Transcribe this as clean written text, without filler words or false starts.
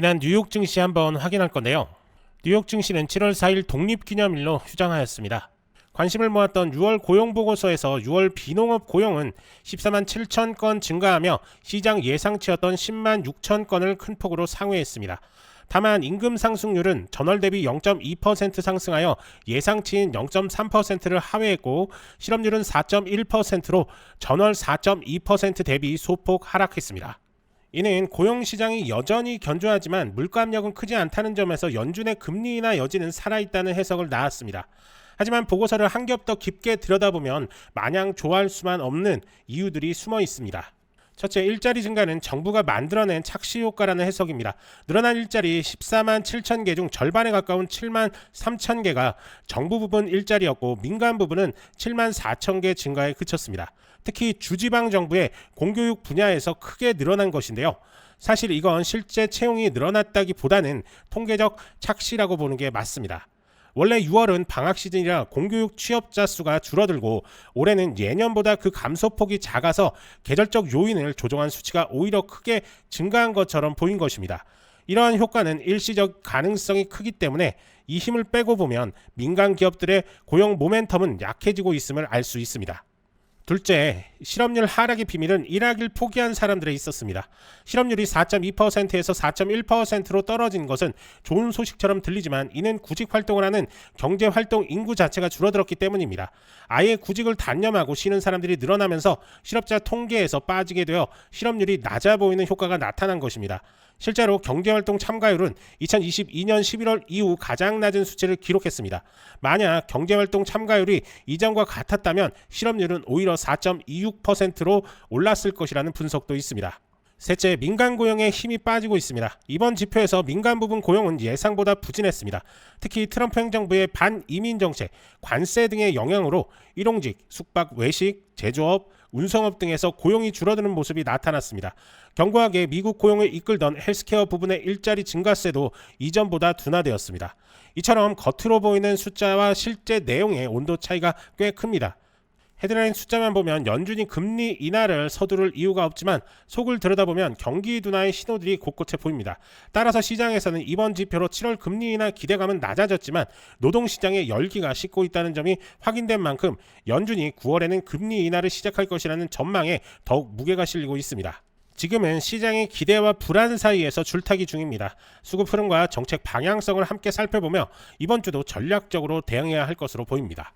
지난 뉴욕 증시 한번 확인할 건데요. 뉴욕 증시는 7월 4일 독립기념일로 휴장하였습니다. 관심을 모았던 6월 고용보고서에서 6월 비농업 고용은 14만 7천 건 증가하며 시장 예상치였던 10만 6천 건을 큰 폭으로 상회했습니다. 다만 임금 상승률은 전월 대비 0.2% 상승하여 예상치인 0.3%를 하회했고 실업률은 4.1%로 전월 4.2% 대비 소폭 하락했습니다. 이는 고용시장이 여전히 견조하지만 물가압력은 크지 않다는 점에서 연준의 금리 인하 여지는 살아있다는 해석을 낳았습니다. 하지만 보고서를 한 겹 더 깊게 들여다보면 마냥 좋아할 수만 없는 이유들이 숨어 있습니다. 첫째, 일자리 증가는 정부가 만들어낸 착시 효과라는 해석입니다. 늘어난 일자리 14만 7천 개 중 절반에 가까운 7만 3천 개가 정부 부분 일자리였고 민간 부분은 7만 4천 개 증가에 그쳤습니다. 특히 주지방 정부의 공교육 분야에서 크게 늘어난 것인데요. 사실 이건 실제 채용이 늘어났다기보다는 통계적 착시라고 보는 게 맞습니다. 원래 6월은 방학 시즌이라 공교육 취업자 수가 줄어들고 올해는 예년보다 그 감소폭이 작아서 계절적 요인을 조정한 수치가 오히려 크게 증가한 것처럼 보인 것입니다. 이러한 효과는 일시적 가능성이 크기 때문에 이 힘을 빼고 보면 민간 기업들의 고용 모멘텀은 약해지고 있음을 알 수 있습니다. 둘째, 실업률 하락의 비밀은 일하길 포기한 사람들에 있었습니다. 실업률이 4.2%에서 4.1%로 떨어진 것은 좋은 소식처럼 들리지만 이는 구직 활동을 하는 경제활동 인구 자체가 줄어들었기 때문입니다. 아예 구직을 단념하고 쉬는 사람들이 늘어나면서 실업자 통계에서 빠지게 되어 실업률이 낮아 보이는 효과가 나타난 것입니다. 실제로 경제활동 참가율은 2022년 11월 이후 가장 낮은 수치를 기록했습니다. 만약 경제활동 참가율이 이전과 같았다면 실업률은 오히려 4.26%로 올랐을 것이라는 분석도 있습니다. 셋째, 민간 고용에 힘이 빠지고 있습니다. 이번 지표에서 민간 부분 고용은 예상보다 부진했습니다. 특히 트럼프 행정부의 반이민 정책, 관세 등의 영향으로 일용직, 숙박, 외식, 제조업, 운송업 등에서 고용이 줄어드는 모습이 나타났습니다. 견고하게 미국 고용을 이끌던 헬스케어 부분의 일자리 증가세도 이전보다 둔화되었습니다. 이처럼 겉으로 보이는 숫자와 실제 내용의 온도 차이가 꽤 큽니다. 헤드라인 숫자만 보면 연준이 금리 인하를 서두를 이유가 없지만 속을 들여다보면 경기 둔화의 신호들이 곳곳에 보입니다. 따라서 시장에서는 이번 지표로 7월 금리 인하 기대감은 낮아졌지만 노동시장의 열기가 식고 있다는 점이 확인된 만큼 연준이 9월에는 금리 인하를 시작할 것이라는 전망에 더욱 무게가 실리고 있습니다. 지금은 시장의 기대와 불안 사이에서 줄타기 중입니다. 수급 흐름과 정책 방향성을 함께 살펴보며 이번 주도 전략적으로 대응해야 할 것으로 보입니다.